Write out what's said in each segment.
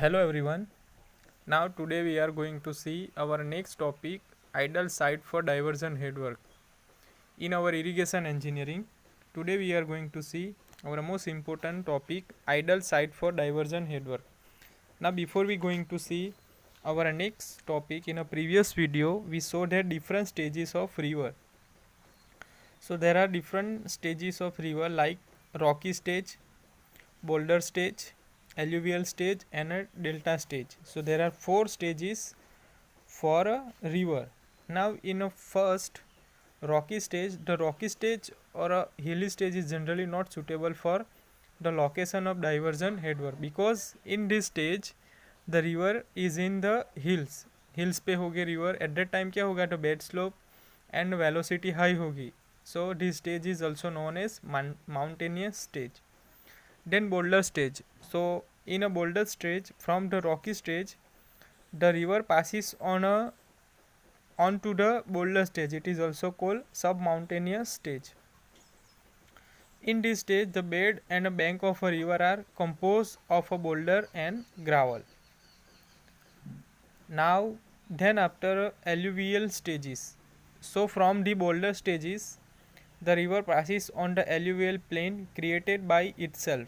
Hello everyone. Now today we are going to see our next topic, ideal site for diversion headwork. In our irrigation engineering, today we are going to see our most important topic, ideal site for diversion headwork. Now before we going to see our next topic, in a previous video we showed that different stages of river. So there are different stages of river like rocky stage, boulder stage, alluvial stage and a delta stage. So there are four stages for a river. Now in a first rocky stage, the rocky stage or a hilly stage is generally not suitable for the location of diversion headwork, because in this stage the river is in the hills पे होगी river, at that time क्या होगा, तो bed slope and velocity high होगी. So this stage is also known as mountainous stage. Then boulder stage. So in a boulder stage, from the rocky stage the river passes onto the boulder stage. It is also called submountainous stage. In this stage the bed and a bank of a river are composed of a boulder and gravel. Now then after alluvial stages, so from the boulder stages the river passes on the alluvial plain created by itself.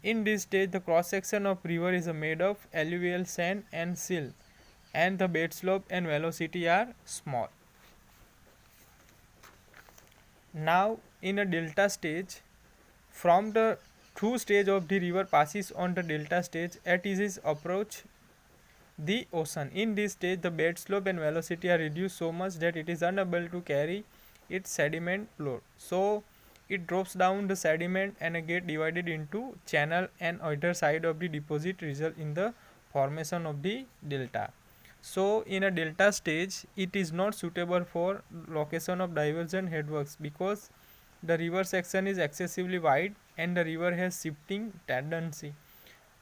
In this stage the cross section of river is made of alluvial sand and silt, and the bed slope and velocity are small. Now in a delta stage, from the true stage of the river passes on the delta stage at its approach the ocean. In this stage the bed slope and velocity are reduced so much that it is unable to carry its sediment load. So it drops down the sediment and get divided into channel, and either side of the deposit result in the formation of the delta. So in a delta stage it is not suitable for location of diversion headworks, because the river section is excessively wide and the river has shifting tendency.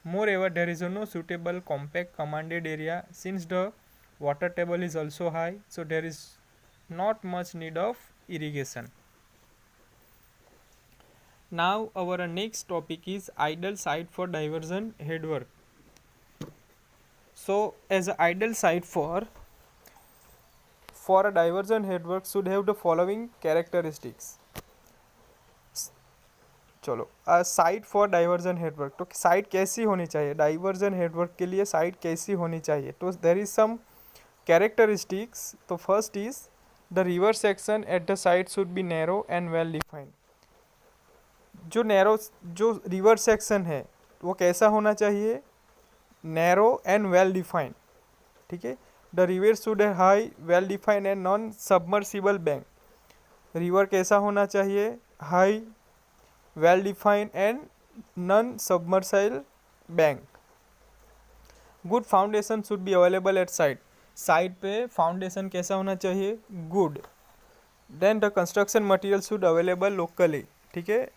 Moreover, there is no suitable compact commanded area since the water table is also high, so there is not much need of irrigation. Now our next topic is ideal site for diversion headwork. So as an ideal site for a diversion headwork should have the following characteristics. चलो site for diversion headwork, तो site कैसी होनी चाहिए, diversion headwork के लिए site कैसी होनी चाहिए, तो देर इज सम कैरेक्टरिस्टिक्स. तो first is the river section at the site should be narrow and well defined. जो रिवर सेक्शन है वो कैसा होना चाहिए, नैरो एंड वेल डिफाइंड. ठीक है. The river should high well defined and non submersible bank. River कैसा होना चाहिए, high well defined and non submersible bank. Good foundation should be available at site. Site पे फाउंडेशन कैसा होना चाहिए, good. Then the construction material should available locally. ठीक है.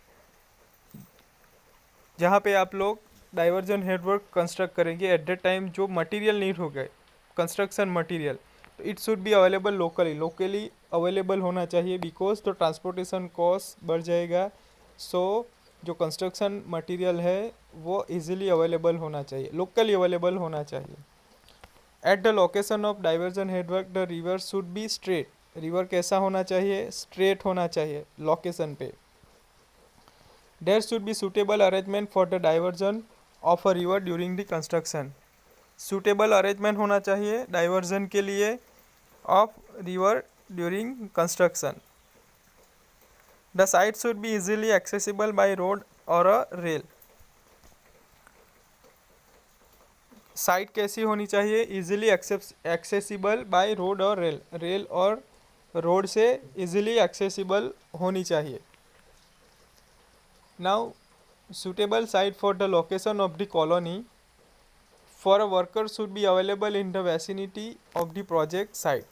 जहाँ पे आप लोग डाइवर्जन हेडवर्क कंस्ट्रक्ट करेंगे एट द टाइम जो मटेरियल नीड हो गए कंस्ट्रक्शन मटेरियल, तो it should be available locally available होना चाहिए, बिकॉज तो ट्रांसपोर्टेशन कॉस्ट बढ़ जाएगा. सो जो कंस्ट्रक्शन मटेरियल है वो इजीली अवेलेबल होना चाहिए, लोकली अवेलेबल होना चाहिए. At the location of diversion headwork the river should be straight. River कैसा होना चाहिए, स्ट्रेट होना चाहिए लोकेशन पे. There should be suitable arrangement for the diversion of a river during the construction. Suitable arrangement होना चाहिए डाइवर्जन के लिए of river during construction. The site should be easily accessible by road or a rail. Site कैसी होनी चाहिए, easily accessible by road और rail. Rail और road से इजीली एक्सेसिबल होनी चाहिए. Now suitable site for the location of the colony for a worker should be available in the vicinity of the project site.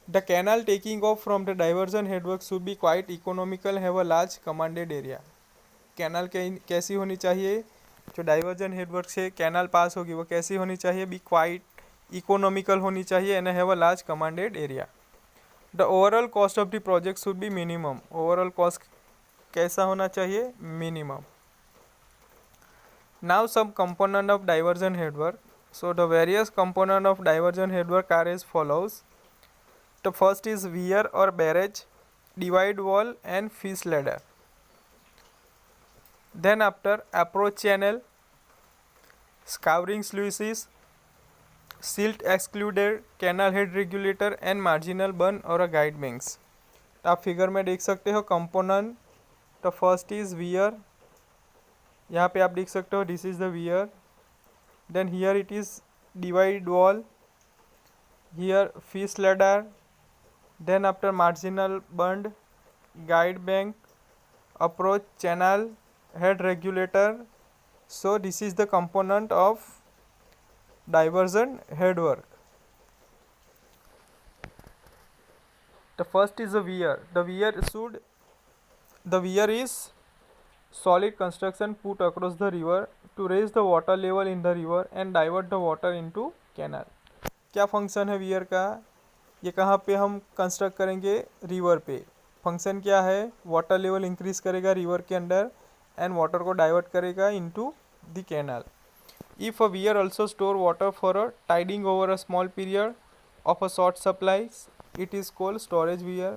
The canal taking off from the diversion headwork should be quite economical, have a large commanded area. Canal कैसी होनी चाहिए, जो diversion headwork से canal पास होगी वो कैसी होनी चाहिए, बी क्वाइट इकोनॉमिकल होनी चाहिए and have a large commanded area. The overall cost of the project should be minimum. Overall cost कैसा होना चाहिए, minimum. Now some component of diversion headwork. So the various component of diversion headwork are as follows. The first is weir or barrage, divide wall and fish ladder. Then after approach channel, scouring sluices, silt excluder, canal head regulator and marginal burn और guide banks. आप figure में देख सकते हो component. The first is weir, यहाँ पे आप देख सकते हो this is the weir. Then here it is divide wall, here fish ladder, then after marginal bund, guide bank, approach channel, head regulator. So this is the component of diversion headwork. The first is the weir. The weir is solid construction put across the river to raise the water level in the river and divert the water into canal. क्या function है wear का? ये कहाँ पे हम construct करेंगे? River पे. Function क्या है? वाटर लेवल इंक्रीज करेगा रिवर के अंदर एंड वाटर को डाइवर्ट करेगा into the canal. If a weir also store water for a tiding over a small period of a short supplies, it is called storage weir.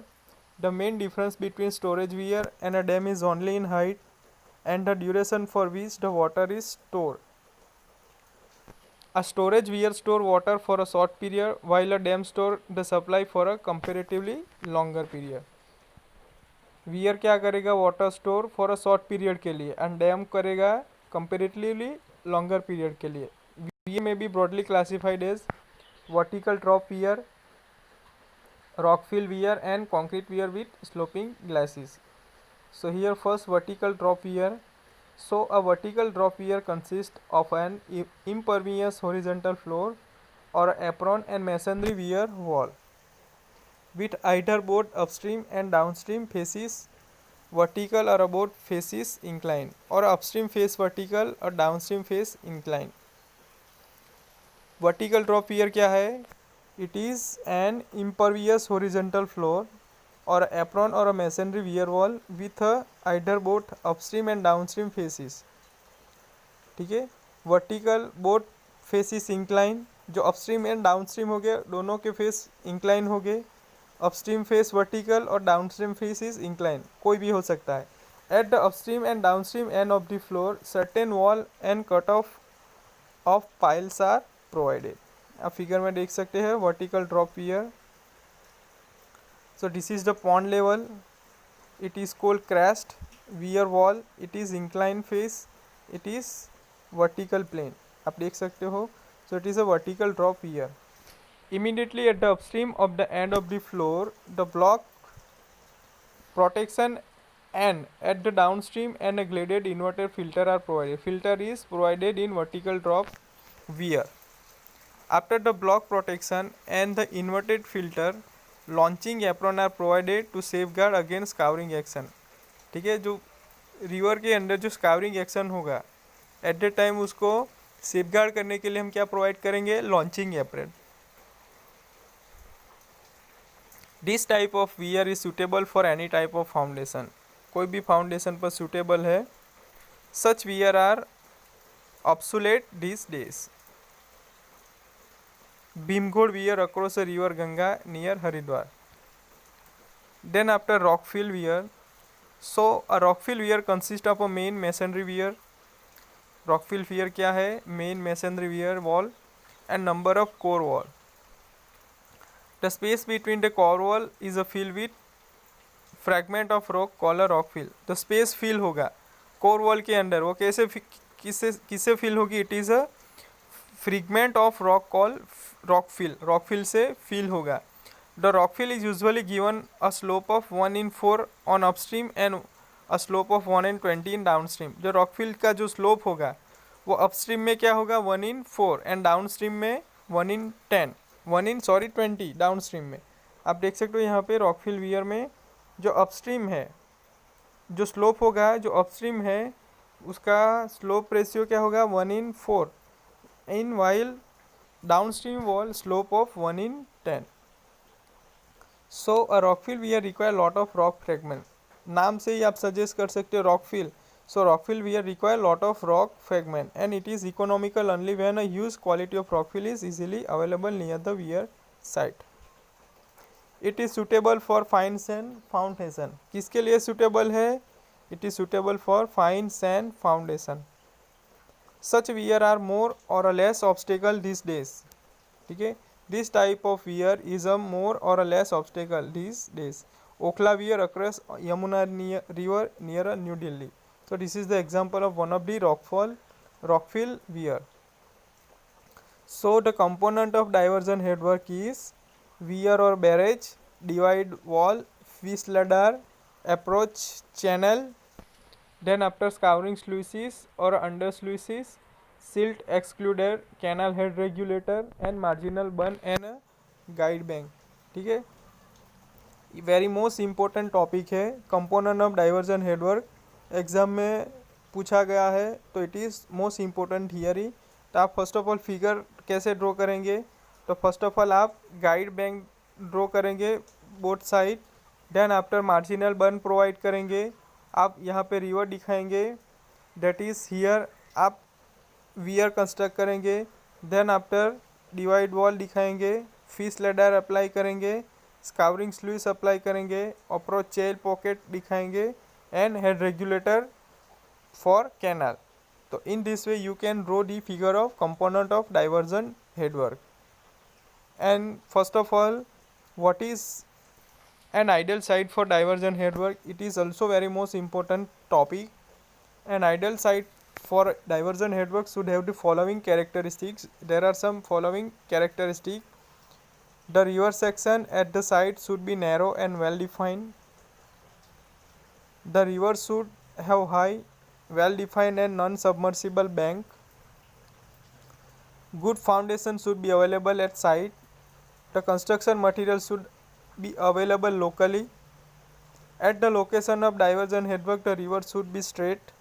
The main difference between storage weir and a dam is only in height and the duration for which the water is stored. A storage weir store water for a short period while a dam store the supply for a comparatively longer period. Weir क्या करेगा? Water store for a short period के लिए and dam करेगा comparatively longer period के लिए. Weir may be broadly classified as vertical drop weir, rockfill weir and concrete weir with sloping glacis. So here first vertical drop weir. So a vertical drop weir consists of an impervious horizontal floor or apron and masonry weir wall with either both upstream and downstream faces vertical or about faces inclined or upstream face vertical और downstream face inclined. Vertical drop weir क्या है? It is an impervious horizontal floor or apron or a masonry weir wall with either both upstream and downstream faces. ठीक है. Vertical both faces inclined, जो upstream and downstream हो गए दोनों के face incline हो गए. अपस्ट्रीम फेस वर्टिकल और डाउनस्ट्रीम फेस इज इंक्लाइन, कोई भी हो सकता है. At the upstream end downstream end of the floor certain wall and cut off piles are provided. आप फिगर में देख सकते हैं vertical drop weir. So this is the pond level. It is called crest weir wall. It is incline face. It is vertical plane. आप देख सकते हो. So it is a vertical drop wear. Immediately at the upstream of the end of the floor, the block protection and at the downstream and a graded inverted filter are provided. Filter is provided in vertical drop weir. After the block protection and the inverted filter, launching apron are provided to safeguard against scouring action. ठीक है. जो river के अंदर जो scouring action होगा at the time उसको safeguard करने के लिए हम क्या प्रोवाइड करेंगे? Launching apron. This type of weir is suitable for any type of foundation. कोई भी फाउंडेशन पर सुटेबल है. Such weir are obsolete this days. Bhimgoda weir across a river Ganga near Haridwar. Then after rockfill weir. So a rockfill weir consist of a main masonry weir. Rockfill weir क्या है? Main masonry wear wall and number of core wall. The space between the core wall is filled with fragment of rock called a rock fill. The space fill होगा core wall के अंदर. वो कैसे किससे fill होगी? It is a fragment of rock called rock fill. rock fill से fill होगा. The rock fill is usually given a slope of 1/4 on upstream and a slope of 1/20 in downstream. जो rock fill का जो slope होगा वो upstream में क्या होगा? 1/4 and downstream में 1/20 डाउनस्ट्रीम में. आप देख सकते हो यहाँ पे रॉकफिल वियर में जो अपस्ट्रीम है जो स्लोप होगा जो अपस्ट्रीम है उसका स्लोप रेशियो क्या होगा? 1/4 in while downstream wall slope of 1/10. So a rockfill wear require lot of rock fragment. नाम से ही आप सजेस्ट कर सकते हो rockfill. So rockfill weir require lot of rock fragment, and it is economical only when a huge quality of rockfill is easily available near the weir site. It is suitable for fine sand foundation. किसके लिए suitable है? It is suitable for fine sand foundation. Such weir are more or less obstacle these days. ठीक है, this type of weir is a more or less obstacle these days. Okhla weir across Yamuna river near New Delhi. So this is the example of one of the rockfill weir. So the component of diversion headwork is weir or barrage, divide wall, fish ladder, approach channel. Then after scouring sluices or under sluices, silt excluder, canal head regulator and marginal bun and a guide bank. ठीक है, very most important topic है component of diversion headwork. Exam में पूछा गया है तो it is most important theory. तो आप फर्स्ट ऑफ ऑल फिगर कैसे ड्रॉ करेंगे? तो फर्स्ट ऑफ ऑल आप गाइड बैंक ड्रॉ करेंगे both side. Then after marginal burn provide करेंगे. आप यहाँ पे रिवर दिखाएंगे, दैट इज़ हियर. आप वियर कंस्ट्रक्ट करेंगे. देन आफ्टर डिवाइड वॉल दिखाएंगे, फिश लेडर अप्लाई करेंगे, स्कावरिंग स्लूइस अप्लाई करेंगे, अप्रोच चेल पॉकेट दिखाएंगे and head regulator for canal. तो in this way you can draw the figure of component of diversion headwork. And first of all, what is an ideal site for diversion headwork? It is also very most important topic. An ideal site for diversion headwork should have the following characteristics. There are some following characteristics. The river section at the site should be narrow and well defined. The river should have high, well defined and non-submersible bank. Good foundation should be available at site. The construction material should be available locally. At the location of diversion headwork, the river should be straight.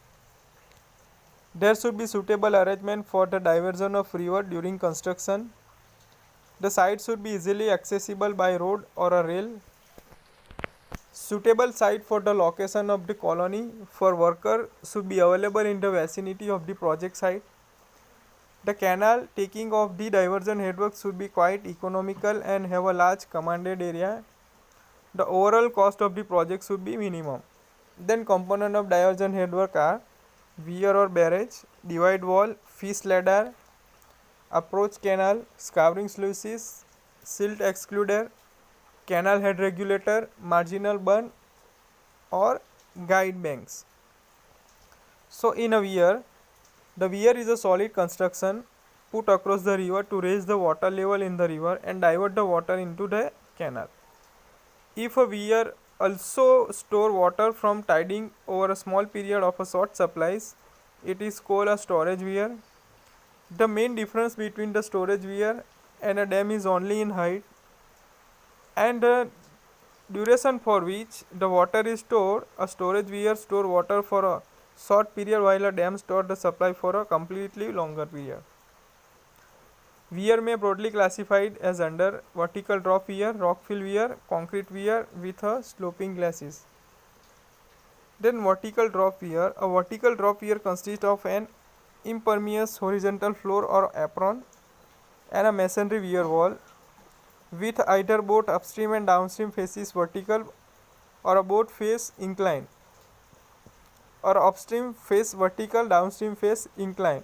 There should be suitable arrangement for the diversion of river during construction. The site should be easily accessible by road or a rail. Suitable site for the location of the colony for worker should be available in the vicinity of the project site. The canal taking of the diversion headwork should be quite economical and have a large commanded area. The overall cost of the project should be minimum. Then component of diversion headwork are weir or barrage, divide wall, fish ladder, approach canal, scouring sluices, silt excluder, canal head regulator, marginal burn or guide banks. So in a weir, the weir is a solid construction put across the river to raise the water level in the river and divert the water into the canal. If a weir also store water from tiding over a small period of a short supplies, it is called a storage weir. The main difference between the storage weir and a dam is only in height and the duration for which the water is stored. A storage weir store water for a short period while a dam store the supply for a completely longer period. Weir may broadly classified as under vertical drop weir, rockfill weir, concrete weir with a sloping glacis. Then vertical drop weir. A vertical drop weir consists of an impermeable horizontal floor or apron and a masonry weir wall with either both upstream and downstream faces vertical or a both face inclined or upstream face vertical, downstream face inclined.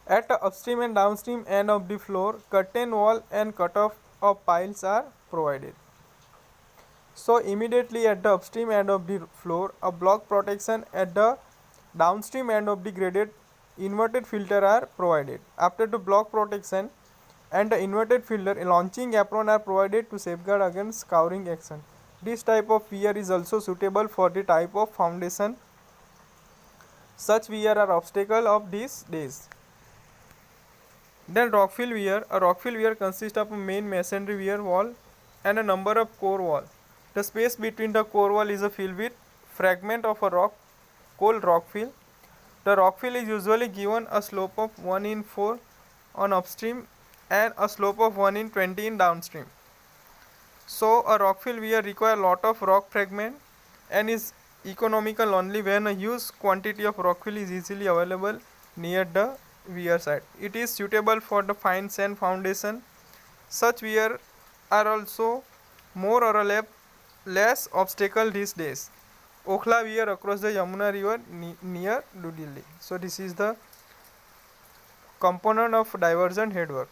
At the upstream and downstream end of the floor, curtain wall and cutoff of piles are provided. So immediately at the upstream end of the floor, a block protection at the downstream end of the graded inverted filter are provided. After the block protection and the inverted filter, a launching apron are provided to safeguard against scouring action. This type of weir is also suitable for the type of foundation. Such weir are obstacle of these days. Then rockfill weir. A rockfill weir consists of a main masonry weir wall and a number of core wall. The space between the core wall is filled with fragment of a rock called rockfill. The rockfill is usually given a slope of 1 in 4 on upstream and a slope of 1 in 20 in downstream. So a rockfill weir require lot of rock fragment and is economical only when a huge quantity of rockfill is easily available near the weir site. It is suitable for the fine sand foundation. Such weir are also more or less obstacle these days. Okhla weir across the Yamuna river near New Delhi. So this is the component of diversion headwork.